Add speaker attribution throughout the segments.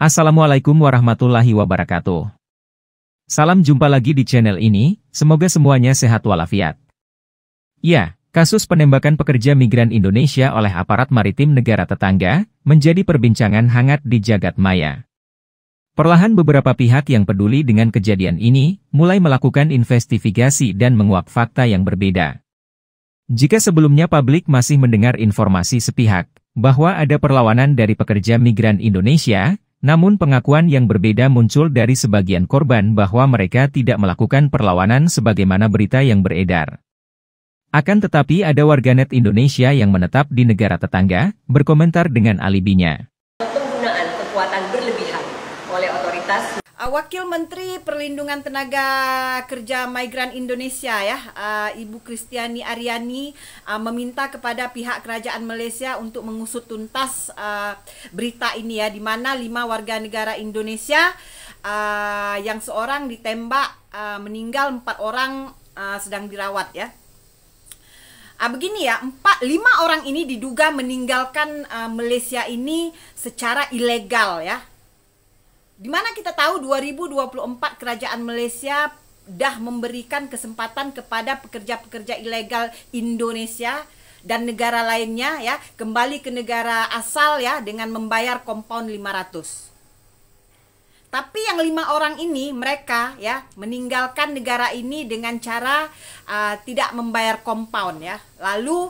Speaker 1: Assalamualaikum warahmatullahi wabarakatuh. Salam jumpa lagi di channel ini, semoga semuanya sehat walafiat. Ya, kasus penembakan pekerja migran Indonesia oleh aparat maritim negara tetangga, menjadi perbincangan hangat di jagat maya. Perlahan beberapa pihak yang peduli dengan kejadian ini, mulai melakukan investigasi dan menguak fakta yang berbeda. Jika sebelumnya publik masih mendengar informasi sepihak, bahwa ada perlawanan dari pekerja migran Indonesia, namun pengakuan yang berbeda muncul dari sebagian korban bahwa mereka tidak melakukan perlawanan sebagaimana berita yang beredar. Akan tetapi ada warganet Indonesia yang menetap di negara tetangga, berkomentar dengan alibinya.
Speaker 2: Penggunaan kekuatan berlebihan oleh otoritas.
Speaker 3: Wakil Menteri Perlindungan Tenaga Kerja Migran Indonesia Ibu Kristiani Aryani meminta kepada pihak kerajaan Malaysia untuk mengusut tuntas berita ini di mana 5 warga negara Indonesia yang seorang ditembak meninggal, 4 orang sedang dirawat Begini 5 orang ini diduga meninggalkan Malaysia ini secara ilegal Di mana kita tahu 2024 kerajaan Malaysia dah memberikan kesempatan kepada pekerja-pekerja ilegal Indonesia dan negara lainnya kembali ke negara asal dengan membayar kompaun 500. Tapi yang 5 orang ini mereka meninggalkan negara ini dengan cara tidak membayar kompaun Lalu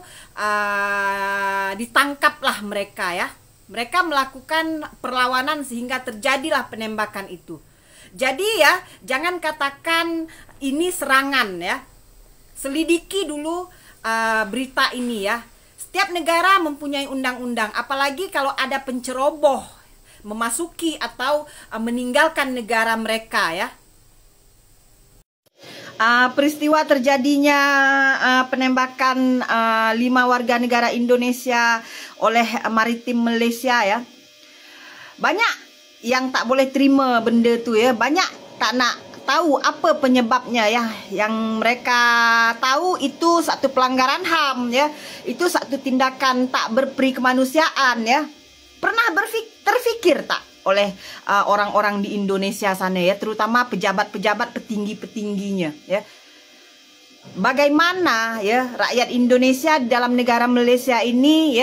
Speaker 3: ditangkaplah mereka Mereka melakukan perlawanan sehingga terjadilah penembakan itu. Jadi jangan katakan ini serangan Selidiki dulu berita ini Setiap negara mempunyai undang-undang, apalagi kalau ada penceroboh memasuki atau meninggalkan negara mereka Peristiwa terjadinya penembakan 5 warga negara Indonesia oleh maritim Malaysia banyak yang tak boleh terima benda tu banyak tak nak tahu apa penyebabnya yang mereka tahu itu satu pelanggaran HAM itu satu tindakan tak berperi kemanusiaan Pernah terfikir tak oleh orang-orang di Indonesia sana terutama pejabat-pejabat petinggi-petingginya bagaimana rakyat Indonesia dalam negara Malaysia ini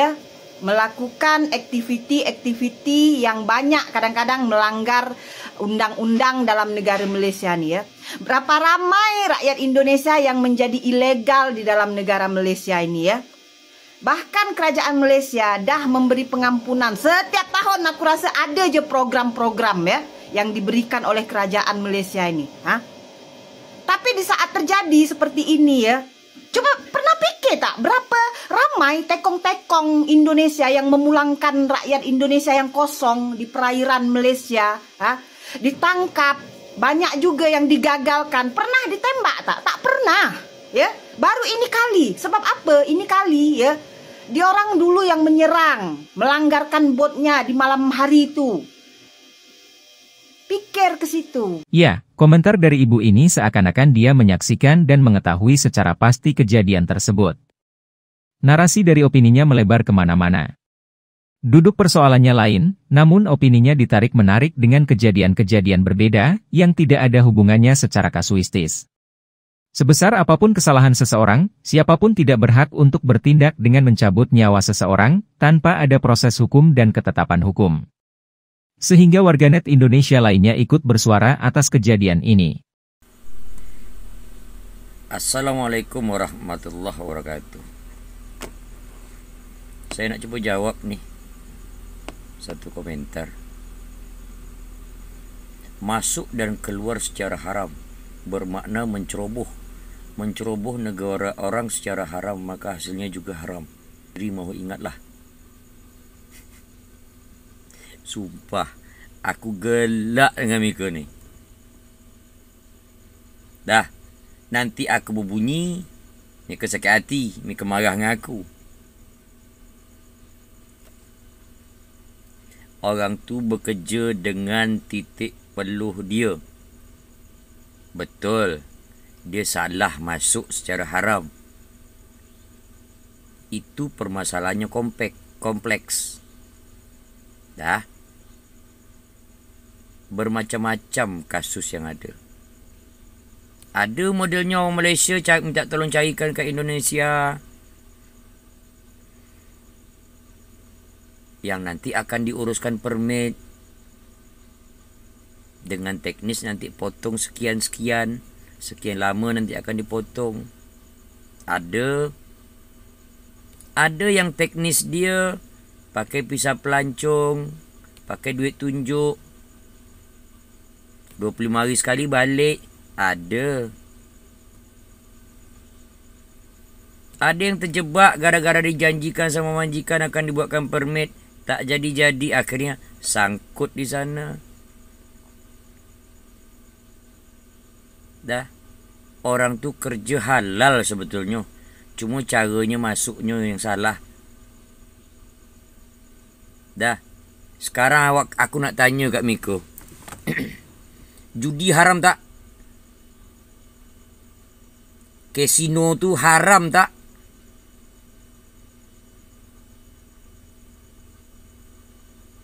Speaker 3: melakukan aktiviti-aktiviti yang banyak kadang-kadang melanggar undang-undang dalam negara Malaysia ni Berapa ramai rakyat Indonesia yang menjadi ilegal di dalam negara Malaysia ini Bahkan kerajaan Malaysia dah memberi pengampunan. Setiap tahun aku rasa ada je program-program yang diberikan oleh kerajaan Malaysia ini. Tapi di saat terjadi seperti ini coba pernah fikir tak berapa ramai tekong-tekong Indonesia yang memulangkan rakyat Indonesia yang kosong di perairan Malaysia ditangkap, banyak juga yang digagalkan. Pernah ditembak tak? Tak pernah baru ini kali. Sebab apa? Ini kali dia orang dulu yang menyerang, melanggarkan botnya di malam hari itu. Pikir ke situ.
Speaker 1: Ya, komentar dari ibu ini seakan-akan dia menyaksikan dan mengetahui secara pasti kejadian tersebut. Narasi dari opininya melebar kemana-mana. Duduk persoalannya lain, namun opininya ditarik-menarik dengan kejadian-kejadian berbeda yang tidak ada hubungannya secara kasuistis. Sebesar apapun kesalahan seseorang, siapapun tidak berhak untuk bertindak dengan mencabut nyawa seseorang, tanpa ada proses hukum dan ketetapan hukum. Sehingga warganet Indonesia lainnya ikut bersuara atas kejadian ini.
Speaker 4: Assalamualaikum warahmatullahi wabarakatuh. Saya nak cuba jawab nih satu komentar. Masuk dan keluar secara haram bermakna menceroboh negara orang secara haram, maka hasilnya juga haram. Jadi mahu ingatlah. Sumpah, aku gelak dengan mereka ni. Dah, nanti aku berbunyi, mereka sakit hati, mereka marah dengan aku. Orang tu bekerja dengan titik peluh dia. Betul, dia salah masuk secara haram. Itu permasalahannya kompleks. Dah. Bermacam-macam kasus yang ada. Ada modelnya orang Malaysia minta tolong carikan kat Indonesia, yang nanti akan diuruskan permit dengan teknis, nanti potong sekian lama nanti akan dipotong. Ada yang teknis dia pakai pisah pelancong, pakai duit tunjuk, 25 hari sekali balik. Ada yang terjebak gara-gara dijanjikan sama majikan akan dibuatkan permit, tak jadi-jadi, akhirnya sangkut di sana. Dah. Orang tu kerja halal sebetulnya, cuma caranya masuknya yang salah. Dah. Sekarang aku nak tanya kat Miko. Judi haram tak? Kasino tu haram tak?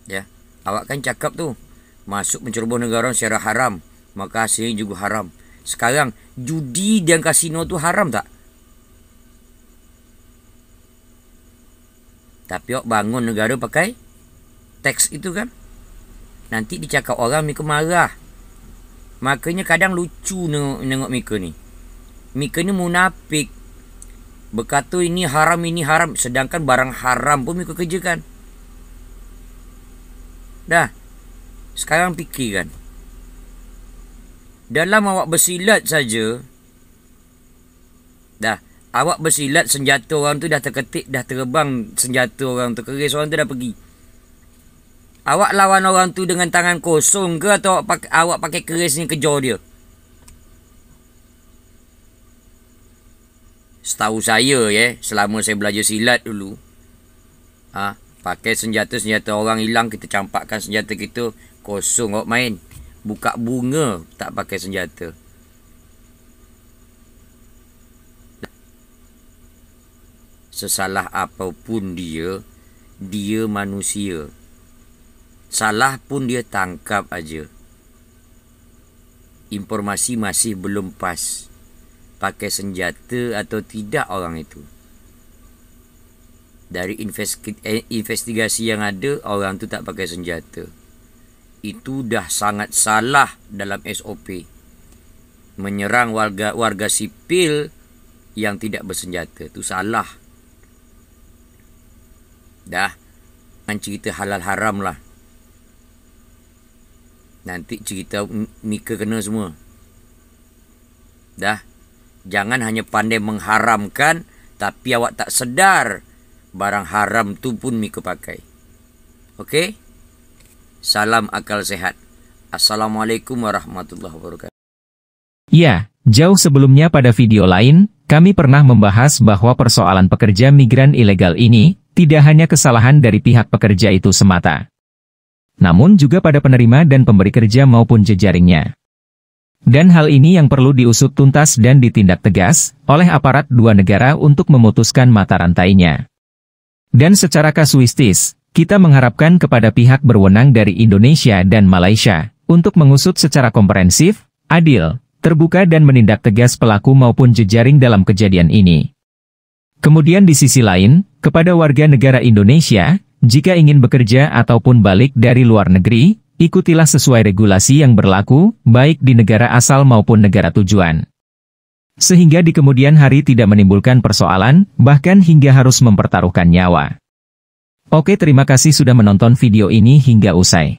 Speaker 4: Ya, awak kan cakap tu masuk menceroboh negara secara haram, maka hasilnya juga haram. Sekarang judi dan kasino tu haram tak? Tapi awak bangun negara pakai teks itu kan? Nanti dicakap orang, Mika marah. Makanya kadang lucu nengok Mika ni. Mika ni munafik. Berkata ini haram, sedangkan barang haram pun Mika kerjakan. Dah. Sekarang fikirkan. Dalam awak bersilat saja. Dah. Awak bersilat, senjata orang tu dah terketik, dah terbang senjata orang tu. Keris orang tu dah pergi. Awak lawan orang tu dengan tangan kosong ke, atau awak pakai keris ni kejar dia? Setahu saya selama saya belajar silat dulu, pakai senjata orang hilang, kita campakkan senjata kita, kosong awak main. Buka bunga tak pakai senjata. Sesalah apapun dia manusia. Salah pun dia tangkap aja. Informasi masih belum pas. Pakai senjata atau tidak orang itu. Dari investigasi yang ada, orang tu tak pakai senjata. Itu dah sangat salah dalam SOP. Menyerang warga sipil yang tidak bersenjata. Itu salah. Dah. Jangan cerita halal haram lah. Nanti cerita Mika kena semua. Dah. Jangan hanya pandai mengharamkan, tapi awak tak sedar barang haram tu pun Mika pakai. Okey? Salam akal sehat. Assalamualaikum warahmatullahi wabarakatuh.
Speaker 1: Ya, jauh sebelumnya pada video lain, kami pernah membahas bahwa persoalan pekerja migran ilegal ini tidak hanya kesalahan dari pihak pekerja itu semata, namun juga pada penerima dan pemberi kerja maupun jejaringnya. Dan hal ini yang perlu diusut tuntas dan ditindak tegas oleh aparat dua negara untuk memutuskan mata rantainya. Dan secara kasuistis, kita mengharapkan kepada pihak berwenang dari Indonesia dan Malaysia untuk mengusut secara komprehensif, adil, terbuka dan menindak tegas pelaku maupun jejaring dalam kejadian ini. Kemudian di sisi lain, kepada warga negara Indonesia, jika ingin bekerja ataupun balik dari luar negeri, ikutilah sesuai regulasi yang berlaku, baik di negara asal maupun negara tujuan. Sehingga di kemudian hari tidak menimbulkan persoalan, bahkan hingga harus mempertaruhkan nyawa. Oke, terima kasih sudah menonton video ini hingga usai.